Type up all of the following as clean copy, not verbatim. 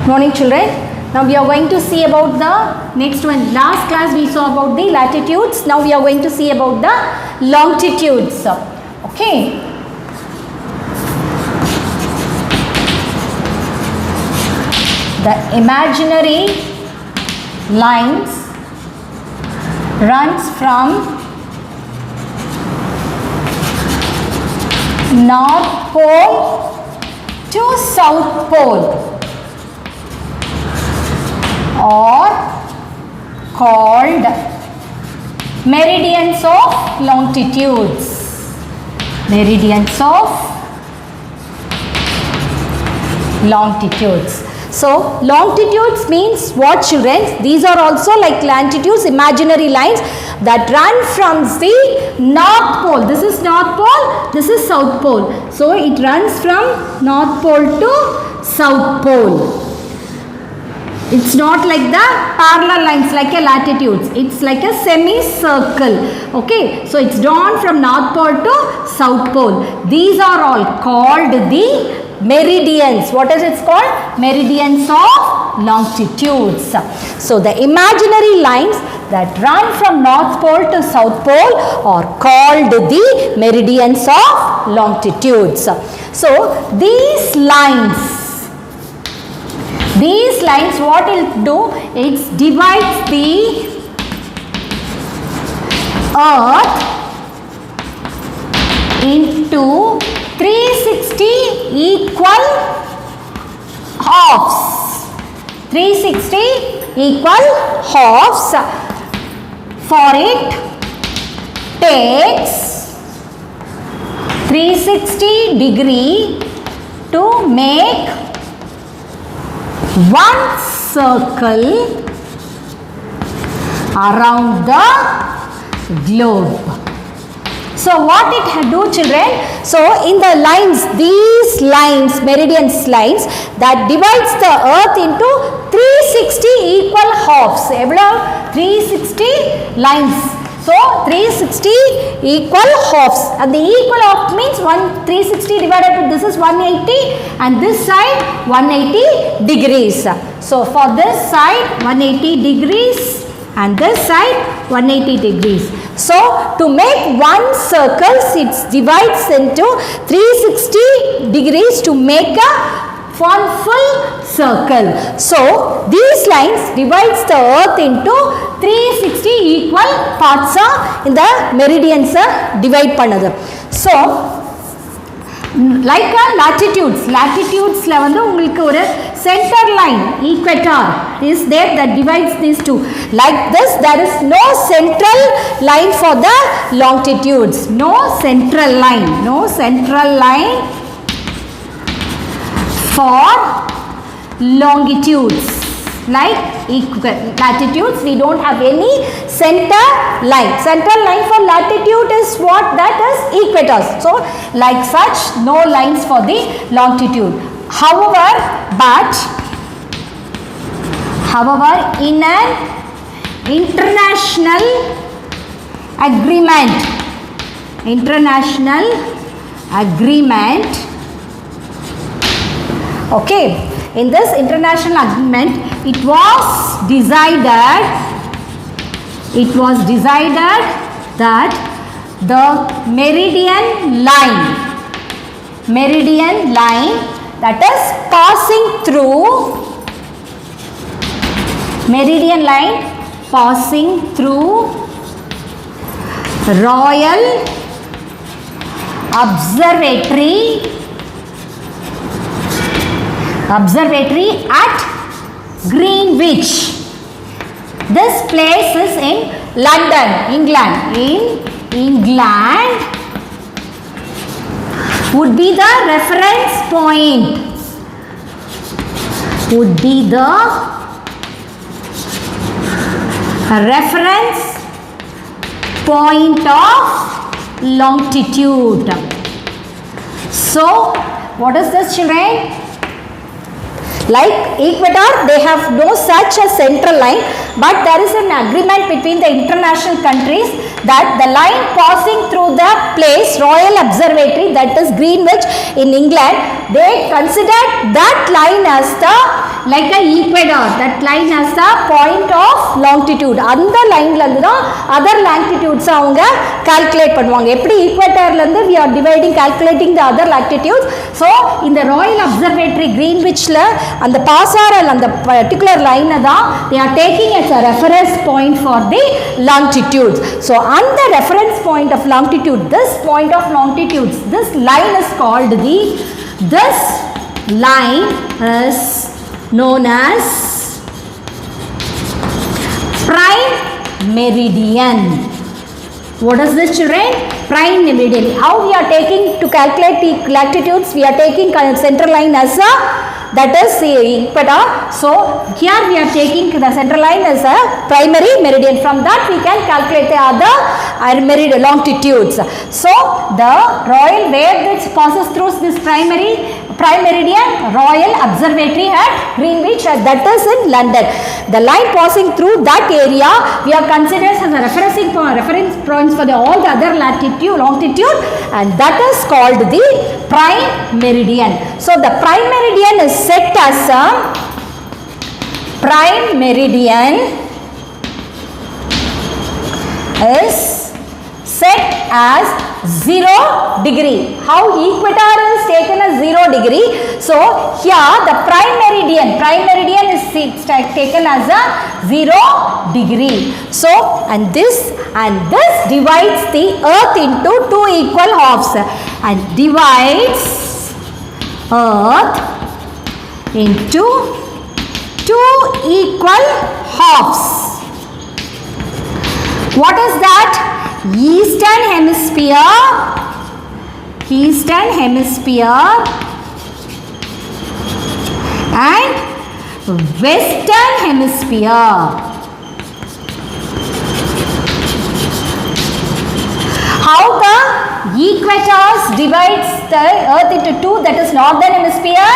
Morning children. Now we are going to see about the next one. Last class we saw about the latitudes. Now we are going to see about the longitudes. Okay. The imaginary lines runs from North Pole to South Pole or called meridians of longitudes. Meridians of longitudes. So longitudes means what, children? These are also like latitudes, imaginary lines that run from the North Pole. This is North Pole, this is South Pole. So it runs from North Pole to South Pole. It's not like the parallel lines like a latitudes. It's like a semicircle. Okay. So it's drawn from North Pole to South Pole. These are all called the meridians. What is it called? Meridians of longitudes. So the imaginary lines that run from North Pole to South Pole are called the meridians of longitudes. So these lines what it do? It divides the earth into 360 equal halves. 360 equal halves. For it takes 360 degree to make one circle around the globe. So what it do, children? So in the lines, these lines, meridians lines that divides the earth into 360 equal halves. Every 360 lines. So 360 equal halves, and the equal half means 360 divided to this is 180 and this side 180 degrees. So for this side 180 degrees and this side 180 degrees. So to make one circle, it divides into 360 degrees to make a one full circle. So these lines divides the earth into 360 equal parts in the meridians divide பண்ணது. So like latitudes la வந்து உங்களுக்கு ஒரு center line equator is there that divides these two. Like this, there is no central line for the longitudes. No central line for longitudes. Like latitudes, we don't have any center line. Center line for latitude is what? That is equators. So like such, no lines for the longitude. However, in an international agreement, okay, in this international agreement, it was decided that the meridian line that is passing through Royal Observatory at Greenwich. This place is in London, England. In England would be the reference point. Of longitude. So what is this, children? Like equator, they have no such a central line, but there is an agreement between the international countries that the line passing through the place Royal Observatory, that is Greenwich in England, they considered that line as the like a equator. That line has a point of longitude. அந்த லைன்ல இருந்து தான் other latitudes அவங்க calculate பண்ணுவாங்க. எப்படி equatorல இருந்து we are dividing calculating the other latitudes. So in the Royal Observatory Greenwichல அந்த பாசாரல் அந்த particular line தான் they are taking as a reference point for the longitudes. So on the reference point of longitude, this point of longitudes, this line is called this line is known as prime meridian. What is this, children? Prime meridian. How we are taking to calculate the latitudes? We are taking central line as a, that is the equator. So here we are taking the central line as a primary meridian. From that we can calculate the other meridian longitudes. So the royal wave that passes through this prime meridian, Royal Observatory at Greenwich, that is in London. The line passing through that area we are considered as a reference points for all the other longitude, and that is called the prime meridian. So the prime meridian is set as a prime meridian is set as 0 degree. How equator is taken as 0 degree. So here the prime meridian is taken as a 0 degree. So and this divides the earth into two equal halves and divides earth into two equal halves. What is that? Eastern hemisphere and western hemisphere. How the equators divides the earth into two, that is northern hemisphere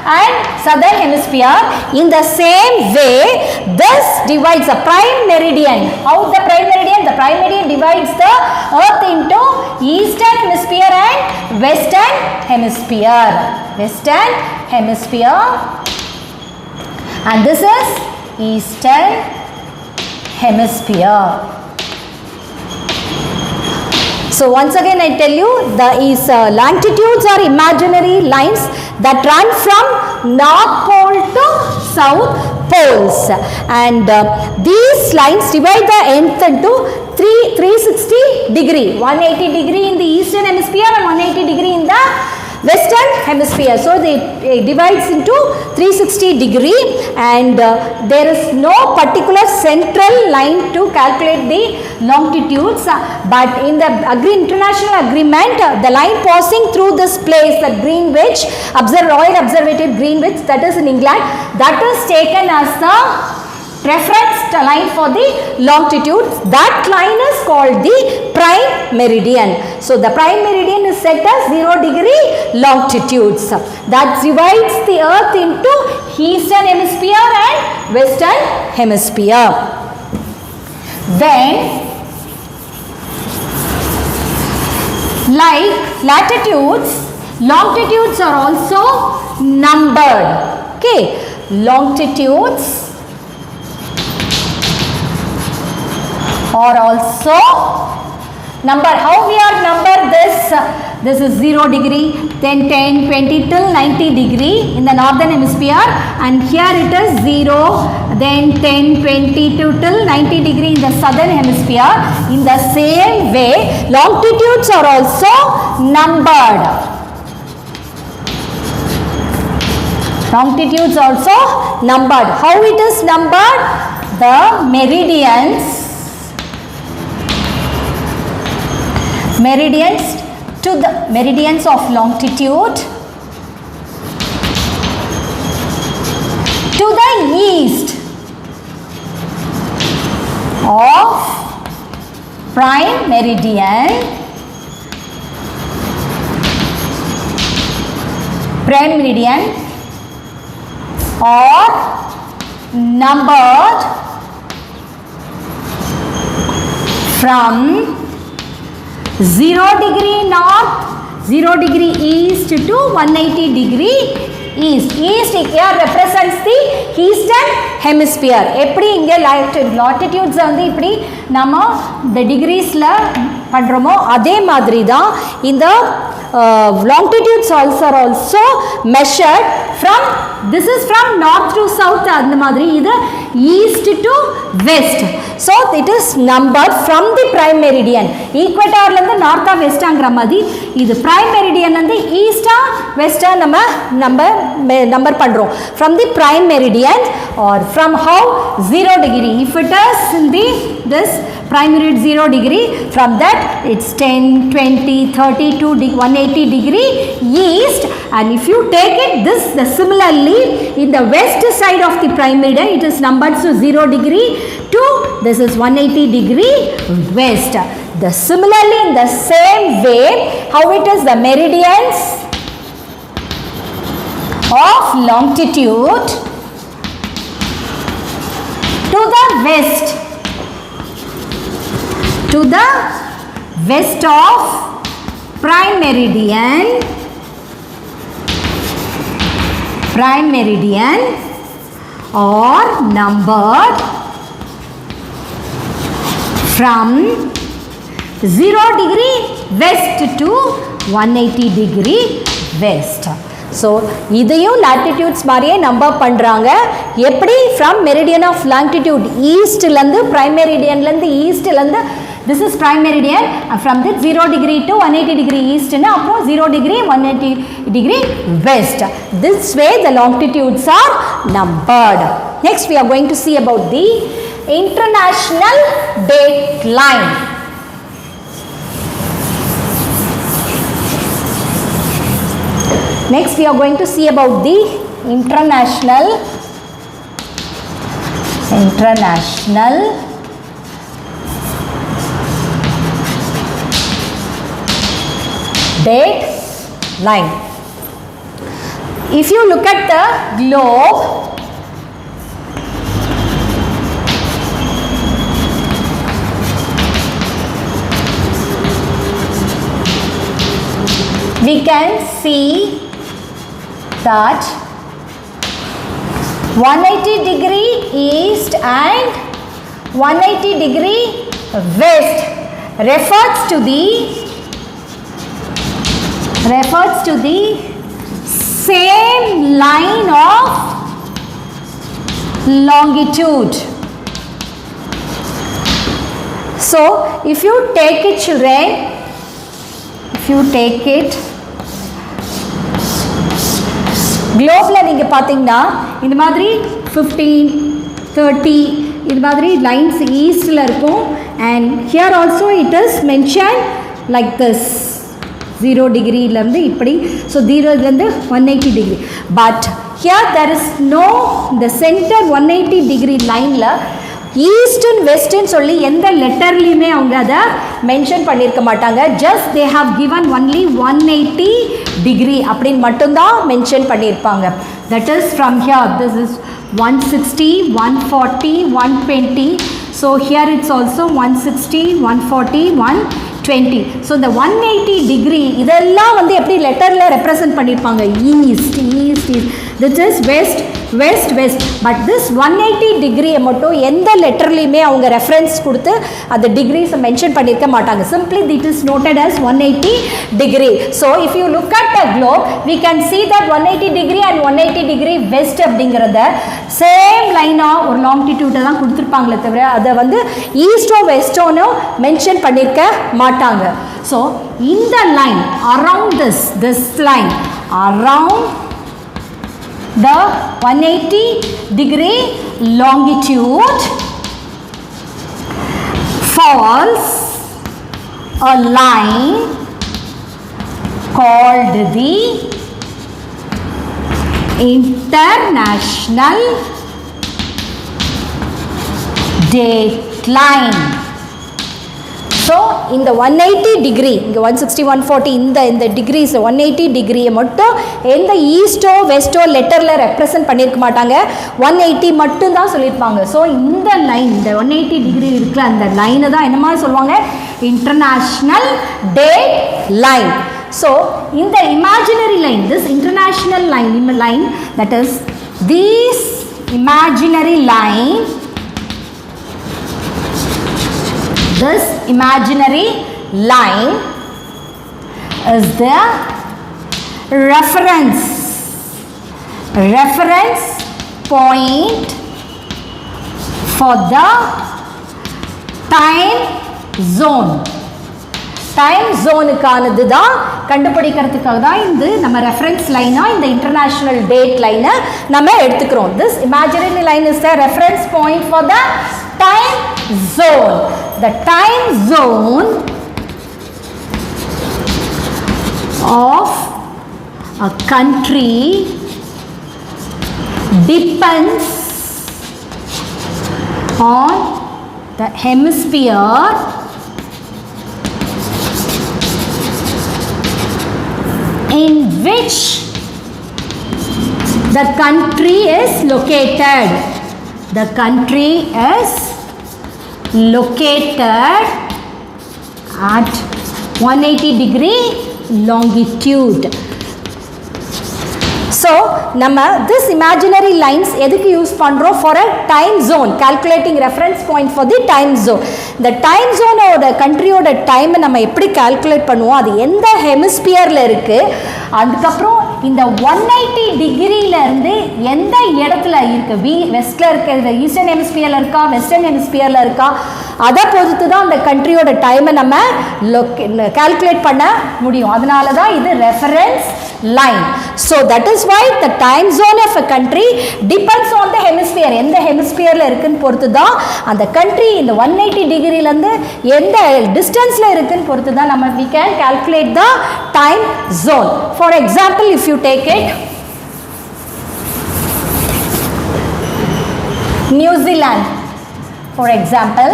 and southern hemisphere. In the same way this divides the prime meridian. How the prime meridian? The prime meridian divides the earth into eastern hemisphere and western hemisphere. And this is eastern hemisphere. So once again I tell you, these longitudes are imaginary lines that run from North Pole to South Poles, and these lines divide the length into 360 degree, 180 degree in the eastern hemisphere and 180 degree in the western hemisphere. So they divides into 360 degree, and there is no particular central line to calculate the longitudes, but in the international agreement the line passing through this place, the Greenwich Royal Observatory Greenwich, that is in England, that is taken as the reference line for the longitude. That line is called the prime meridian. So the prime meridian is set as 0 degree longitudes that divides the earth into eastern hemisphere and western hemisphere. Then like latitudes, longitudes are also numbered. Okay, longitudes are also numbered. How we are numbered this? This is 0 degree, then 10, 20 till 90 degree in the northern hemisphere, and here it is 0, then 10, 20 till 90 degree in the southern hemisphere. In the same way longitudes are also numbered. Longitudes also numbered. How it is numbered? The meridians of longitude to the east of prime meridian are numbered from 0 degree north, 0 degree east to 180 degree east. East here represents the eastern hemisphere. எப்படி இங்கே latitudes வந்து இப்படி நம்ம the degreesல பண்றோமோ அதே மாதிரி தான் இந்த longitudes are also measured from, this is from north to south, அந்த மாதிரி இது east to west. So it is numbered from the prime meridian. equatorல இருந்து north ஆ west ஆங்கற மாதிரி இது prime meridian வந்து east ஆ west ஆ நம்ம நம்பர் பண்றோம் from the prime meridian or from how 0 degree. If it is in the this prime meridian 0 degree, from that it's 10, 20, 30 to 180 degree east, and if you take it this the similarly in the west side of the prime meridian it is numbered to 0 degree to this is 180 degree west. The similarly in the same way how it is the meridians of longitude to the west of prime meridian are numbered from 0 degree west to 180 degree west. So இதையும் latitudes மாதிரியே number பண்றாங்க. எப்படி from meridian of longitude eastல இருந்து prime meridianல இருந்து eastல இருந்து this is prime meridian, from this 0 degree to 180 degree east னா அப்போ 0 degree 180 degree west. This way the longitudes are numbered. Next we are going to see about the international dateline. Next we are going to see about the international dateline. If you look at the globe, we can see that 180 degree east and 180 degree west refers to the same line of longitude. So if you take it children, globeல நீங்க பாத்தீங்கன்னா இந்த மாதிரி 15 30 இந்த மாதிரி lines ஈஸ்ட்ல இருக்கும், and here also it is mentioned like this 0 degree ல இருந்து இப்படி, so 0 ல இருந்து 180 degree, but here there is no the center 180 degree லைன்ல ஈஸ்ட் அண்ட் வெஸ்ட்னு சொல்லி எந்த லெட்டர்லையுமே அவங்க அதை மென்ஷன் பண்ணியிருக்க மாட்டாங்க. Just they have given only 180 degree அப்படின்னு மட்டும்தான் மென்ஷன் பண்ணியிருப்பாங்க. That is from here this is 160 140 120. So here it's also 160 140 120. So இந்த 180 டிகிரி இதெல்லாம் வந்து எப்படி லெட்டரில் ரெப்ரசன்ட் பண்ணியிருப்பாங்க, east east east, this is west west west. But this 180 டிகிரியை மட்டும் எந்த லெட்டர்லையுமே அவங்க ரெஃபரன்ஸ் கொடுத்து அந்த டிகிரிஸை மென்ஷன் பண்ணியிருக்க மாட்டாங்க. Simply it is noted as 180 degree. So if you look at the Globe we can see that 180 degree and 180 degree west அப்படிங்கிறத சேம் லைனாக ஒரு லாங்கிடியூட்டை தான் கொடுத்துருப்பாங்களே தவிர அதை வந்து ஈஸ்டோ வெஸ்டோனோ மென்ஷன் பண்ணியிருக்க மாட்டாங்க. ஸோ இந்த line around this line around the 180 degree longitude falls a line called the international dateline. So இந்த 180 டிகிரி இங்கே 160 140 இந்த டிகிரிஸ் 180 டிகிரியை மட்டும் எந்த ஈஸ்டோ வெஸ்டோ லெட்டரில் ரெப்ரசன்ட் பண்ணியிருக்க மாட்டாங்க, 180 மட்டும்தான் சொல்லியிருப்பாங்க. ஸோ இந்த லைன் இந்த 180 டிகிரி இருக்கிற அந்த லைனை தான் என்ன மாதிரி சொல்லுவாங்க, international date line. So in the imaginary line, this international line, that is this imaginary line, is the reference point for the time zone. Time ஜோனுக்கானது தான் கண்டுபிடிக்கிறதுக்காக தான் இந்த நம்ம ரெஃபரன்ஸ் லைனாக இந்த இன்டர்நேஷ்னல் டேட் லைனை நம்ம எடுத்துக்கிறோம். This imaginary line is the reference point for the time zone. The time zone of a country depends on the hemisphere in which the country is located. The country is located at 180-degree longitude. So this imaginary lines எதுக்கு use பண்றோம்? for a time zone, calculating reference point for the time zone. இந்த time ஜோனோட கண்ட்ரியோட டைமை நம்ம எப்படி calculate பண்ணுவோம், அது எந்த ஹெமிஸ்பியரில் இருக்குது, அதுக்கப்புறம் இந்த 180 டிகிரியிலேருந்து எந்த இடத்துல இருக்குது, வெஸ்ட்டில் இருக்க ஈஸ்டர்ன் ஹெமிஸ்பியரில் இருக்கா, வெஸ்டர்ன் ஹெமிஸ்பியரில் இருக்கா, அதை பொறுத்து தான் அந்த கண்ட்ரியோட டைமை நம்ம கால்குலேட் பண்ண முடியும். அதனால தான் இது reference line. So that is why the time zone of a country depends on the hemisphere. எந்த ஹெமிஸ்பியரில் இருக்குன்னு பொறுத்து தான் அந்த கண்ட்ரி இந்த 180 டிகிரிலேருந்து எந்த டிஸ்டன்ஸில் இருக்குன்னு பொறுத்து தான் நம்ம we can calculate the time zone. For example, if you take it New Zealand, for example,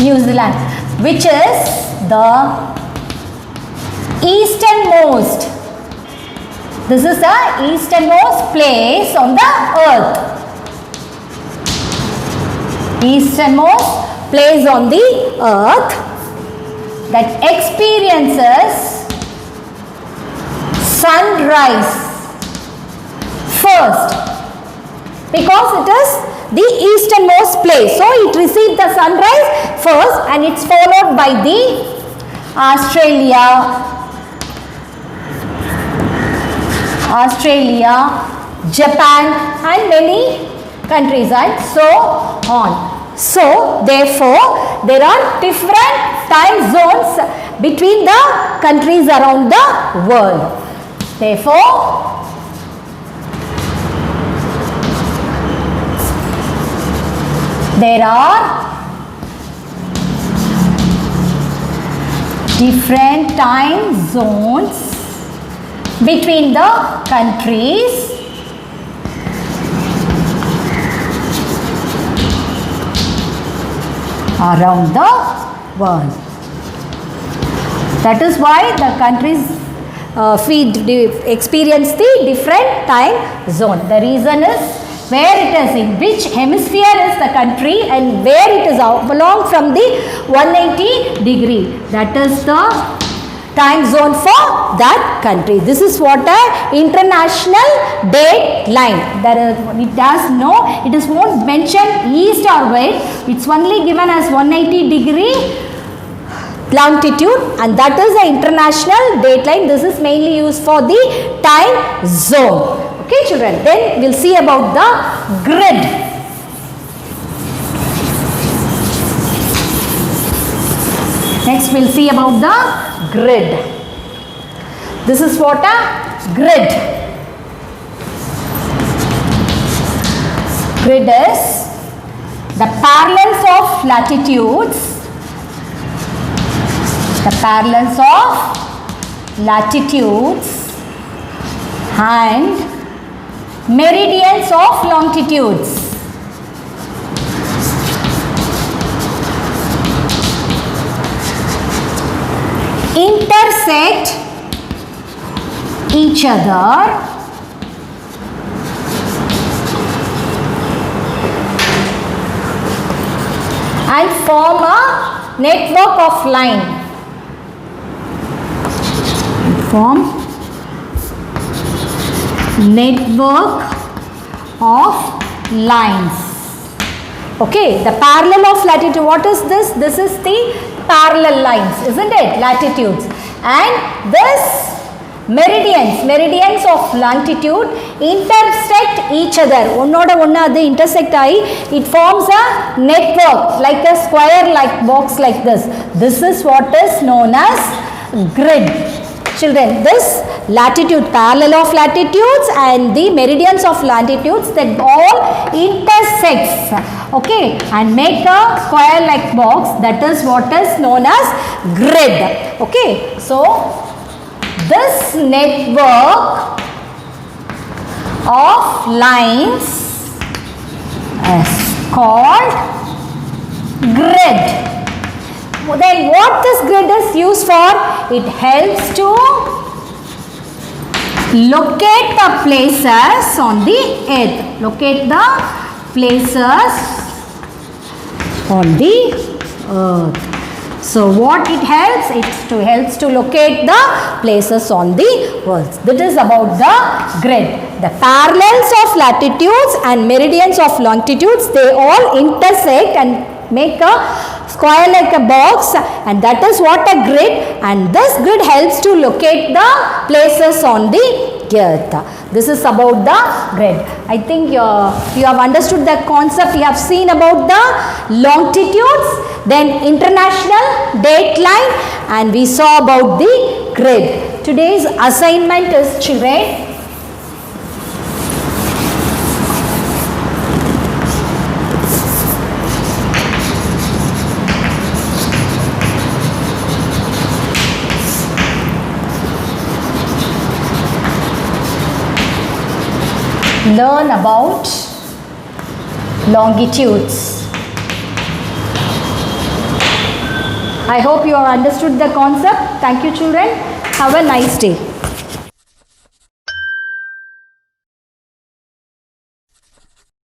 New Zealand, which is the easternmost. This is the easternmost place on the earth. Easternmost place on the earth that experiences sunrise first, because it is the easternmost place. So it received the sunrise first and it's followed by the Australia, Japan and many countries and so on. So therefore there are different time zones between the countries around the world. Therefore there are different time zones between the countries around the world. That is why the countries experience the different time zone. The reason is where it is, in which hemisphere is the country and where it is belong from the 180 degree. That is the time zone for that country. This is what a international date line. It does no, it is won't mention east or west. It's only given as 180 degree longitude and that is the international date line. This is mainly used for the time zone. Okay children, then we will see about the grid. Next we will see about the grid. This is what a grid. Grid is the parallels of latitudes, and meridians of longitudes. Intersect each other and form a network of line. Form network of lines. Okay, the parallel of latitude. What is this? This is the parallel lines, isn't it? Latitudes. And this meridians of longitude intersect each other. They intersect. It forms a network like a square like box like this. This is what is known as grid. Children, this latitude, parallel of latitudes and the meridians of longitudes, that all intersects, okay, and make a square like box. That is what is known as grid. Okay, so this network of lines is called grid. Then what this grid is used for? It helps to locate the places on the earth. Locate the places on the earth. So what it helps? It helps to locate the places on the earth. That is about the grid. The parallels of latitudes and meridians of longitudes, they all intersect and make a square like a box, and that is what a grid, and this grid helps to locate the places on the earth. This is about the grid. I think you have understood the concept. You have seen about the longitudes, then international date line, and we saw about the grid. Today's assignment is, children, learn about longitudes. I hope you have understood the concept. Thank you, children. Have a nice day.